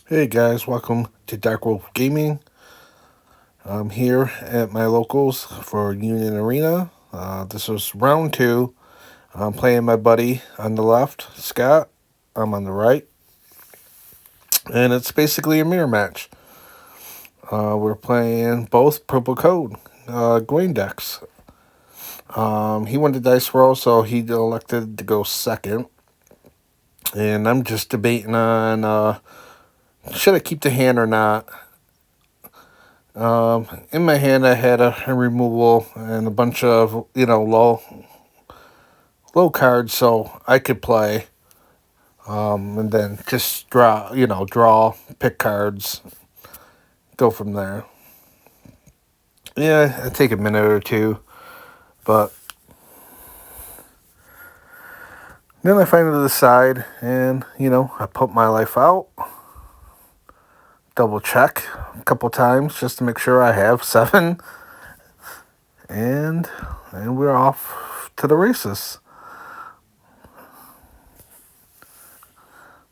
Hey guys, welcome to Dark Wolf Gaming. I'm here at my locals for Union Arena. This was round two. I'm playing my buddy on the left, Scott. I'm on the right. And it's basically a mirror match. We're playing both Purple Code green decks. He won the dice roll, so he elected to go second. And I'm just debating on should I keep the hand or not. In my hand, I had a removal and a bunch of low cards, so I could play, and then just draw, pick cards, go from there. Yeah, it take a minute or two, but then I finally decide, and I put my life out, double check a couple times just to make sure I have 7, and we're off to the races.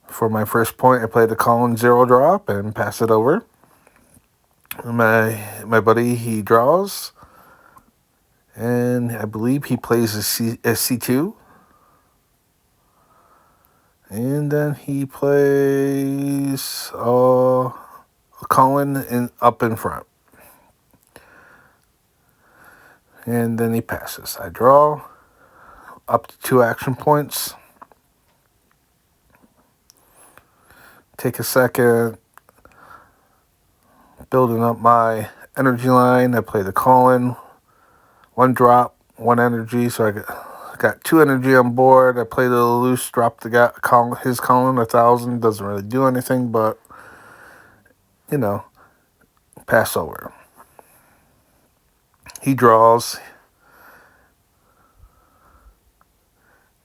For my first point, I played the Colin 0 drop and pass it over. My buddy, he draws, and I believe he plays a C2, and then he plays Colin up in front, and then he passes. I draw up to 2 action points. Take a second, building up my energy line. I play the Colin, 1 drop, 1 energy, so I got 2 energy on board. I play the loose, drop his Colin 1,000. Doesn't really do anything, but pass over. He draws.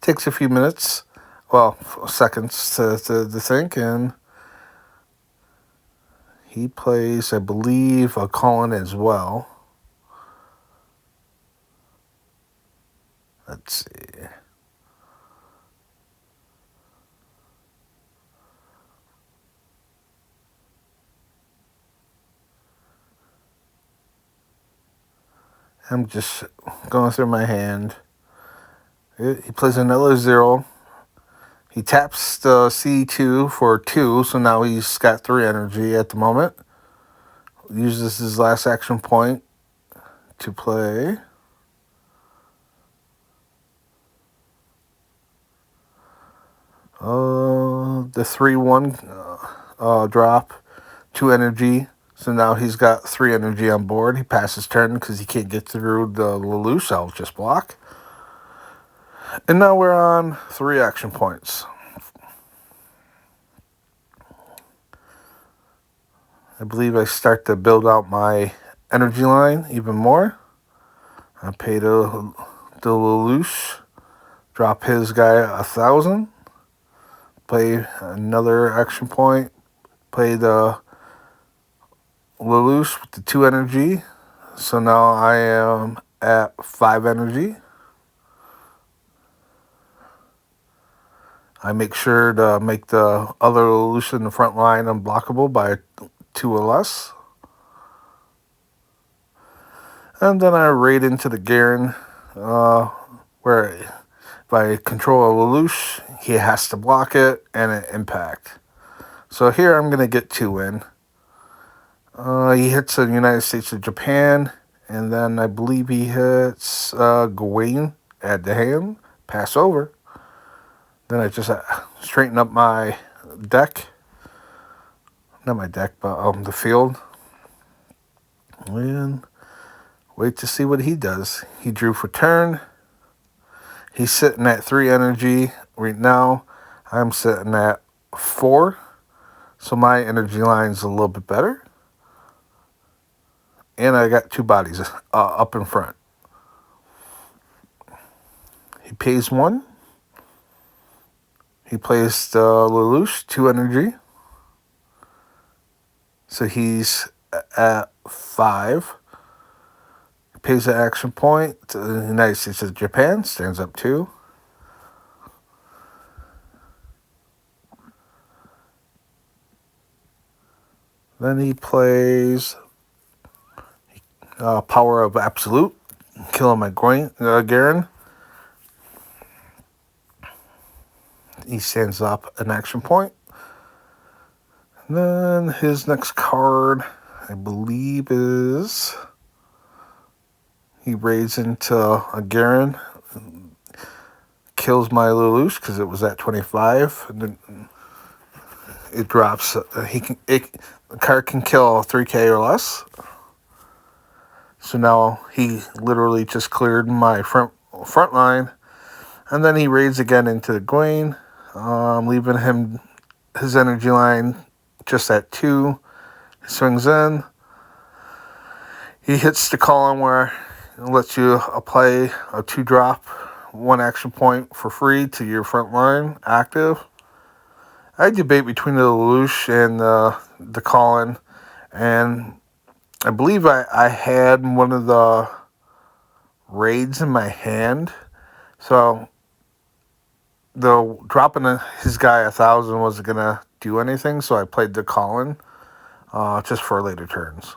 Takes a few minutes, seconds to think, and he plays, I believe, a Colin as well. Let's see. I'm just going through my hand. He plays another 0. He taps the C2 for 2, so now he's got 3 energy at the moment. Uses his last action point to play the 3-1 drop, 2 energy. So now he's got 3 energy on board. He passes turn because he can't get through the Lelouch. I'll just block. And now we're on 3 action points. I believe I start to build out my energy line even more. I pay the Lelouch, drop his guy 1,000. Play another action point. Play the Lelouch with the 2 energy. So now I am at 5 energy. I make sure to make the other Lelouch in the front line unblockable by 2 or less. And then I raid into the Garen, where if I control a Lelouch, he has to block it and it impact. So here I'm going to get 2 in. He hits the United States of Japan, and then I believe he hits Gawain at the hand, pass over. Then I just straighten up my deck. Not my deck, but the field. And wait to see what he does. He drew for turn. He's sitting at 3 energy. Right now, I'm sitting at 4. So my energy line's a little bit better. And I got 2 bodies up in front. He pays 1. He plays the Lelouch, 2 energy. So he's at 5. He pays the action point. The United States of Japan stands up 2. Then he plays Power of Absolute, killing my Garen. He stands up an action point. And then his next card, I believe, is he raids into a Garen, kills my Lelouch because it was at 25. And then it drops. The card can kill 3K or less. So now he literally just cleared my front line. And then he raids again into the Gwen, leaving him his energy line just at 2. He swings in. He hits the column where it lets you apply a 2-drop, 1 action point for free to your front line active. I debate between the Lelouch and the Colin, and I believe I had one of the raids in my hand, so the dropping his guy 1,000 wasn't gonna do anything, so I played the Colin just for later turns.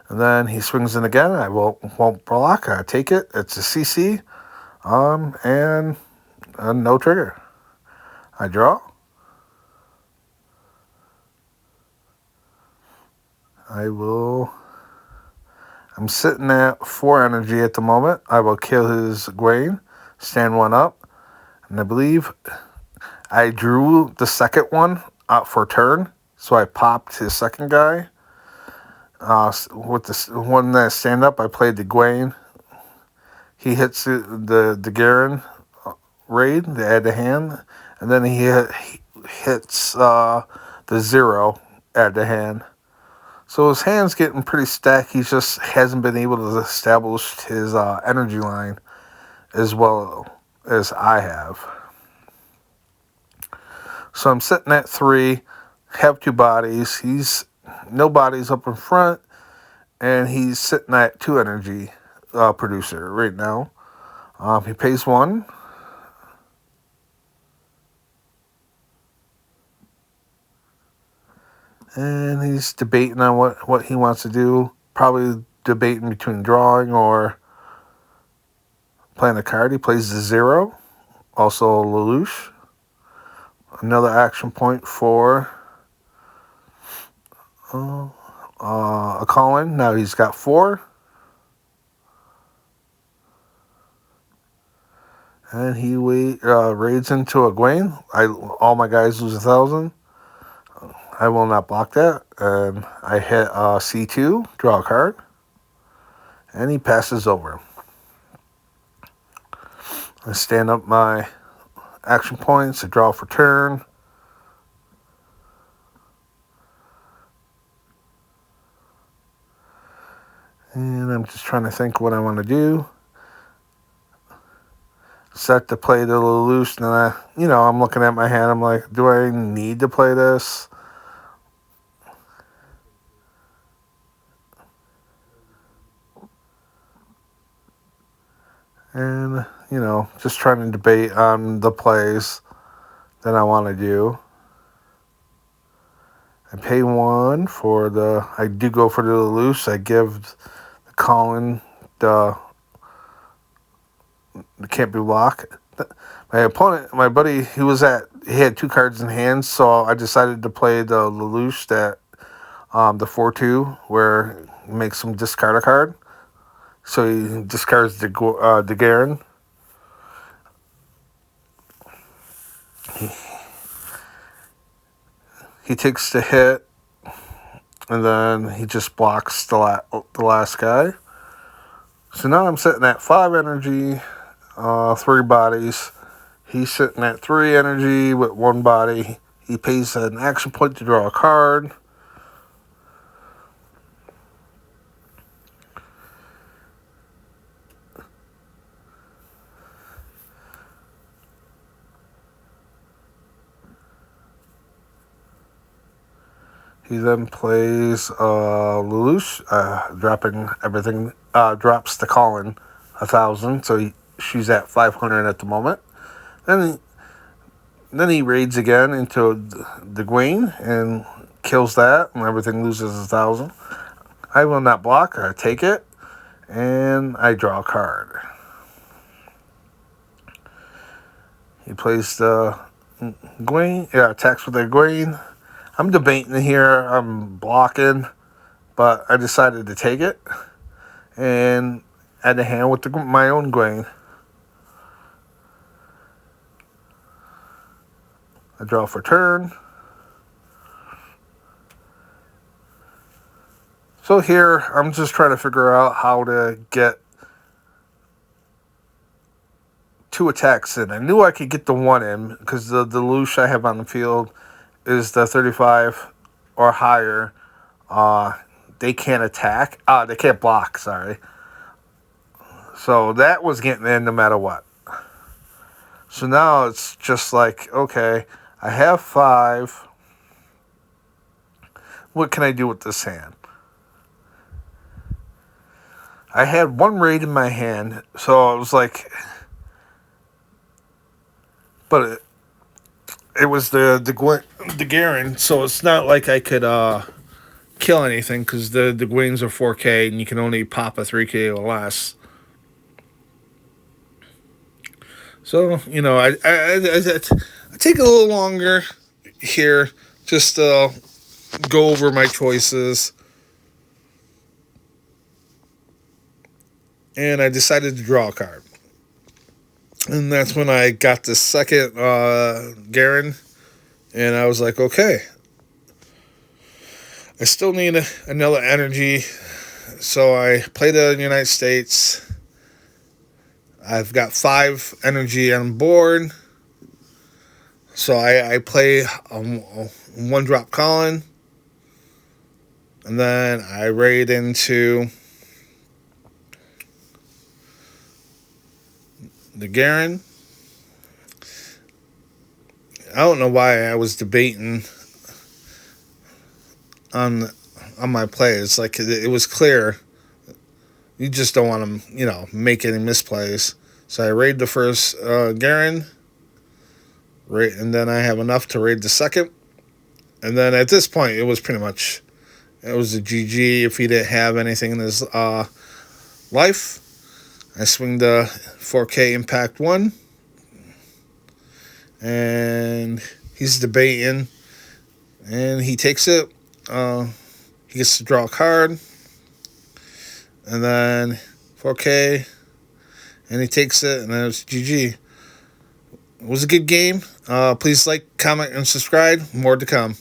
And then he swings in again. I won't block. I take it. It's a CC, and no trigger. I draw. I'm sitting at 4 energy at the moment. I will kill his Gwen, stand 1 up, and I believe I drew the second one out for turn, so I popped his second guy. With the one that stand up, I played the Gwen. He hits the Garen raid, the add to hand, and then he hits the 0 add to hand. So his hand's getting pretty stacked. He just hasn't been able to establish his energy line as well as I have. So I'm sitting at 3, have 2 bodies. He's no bodies up in front, and he's sitting at 2 energy producer right now. He pays 1. And he's debating on what he wants to do. Probably debating between drawing or playing a card. He plays the 0. Also Lelouch. Another action point for a Colin. Now he's got 4. And he raids into a Gwen. All my guys lose 1,000. I will not block that. And I hit C2, draw a card. And he passes over. I stand up my action points, I draw for turn. And I'm just trying to think what I want to do. Set to play the Lelouch, and I'm looking at my hand. I'm like, do I need to play this? And just trying to debate on the plays that I want to do. I pay 1 for the. I do go for the Lelouch. I give the Colin the can't be blocked. My opponent, my buddy, he had 2 cards in hand, so I decided to play the Lelouch that the 4/2 where he makes him discard a card. So he discards the Garen. He takes the hit, and then he just blocks the last guy. So now I'm sitting at 5 energy, 3 bodies. He's sitting at 3 energy with 1 body. He pays an action point to draw a card. He then plays Lelouch, dropping everything, drops the Colin 1,000, so she's at 500 at the moment. Then he raids again into the Gwen and kills that, and everything loses 1,000. I will not block. I take it, and I draw a card. He plays the Gwaine. Yeah, attacks with their Gwaine. I'm debating here. I'm blocking, but I decided to take it and add a hand with my own Gwaine. I draw for turn. So here, I'm just trying to figure out how to get 2 attacks in. I knew I could get the 1 in because the Lelouch I have on the field is the 35 or higher. They can't attack. They can't block, sorry. So that was getting in no matter what. So now it's just like, okay, I have 5. What can I do with this hand? I had 1 raid in my hand, so I was like, but it was the Garen, so it's not like I could kill anything because the Gwaines are 4K and you can only pop a 3K or less. So, I take a little longer here just to go over my choices. And I decided to draw a card. And that's when I got the second Garen. And I was like, okay. I still need another energy. So I play the United States. I've got 5 energy on board. So I play a 1-drop Colin. And then I raid into the Garen. I don't know why I was debating on my play. It's like it was clear. You just don't want to, make any misplays. So I raid the first Garen. And then I have enough to raid the second. And then at this point, it was pretty much, it was a GG if he didn't have anything in his life. I swing the 4K Impact 1. And he's debating. And he takes it. He gets to draw a card. And then 4K. And he takes it. And then it's GG. It was a good game. Please like, comment, and subscribe. More to come.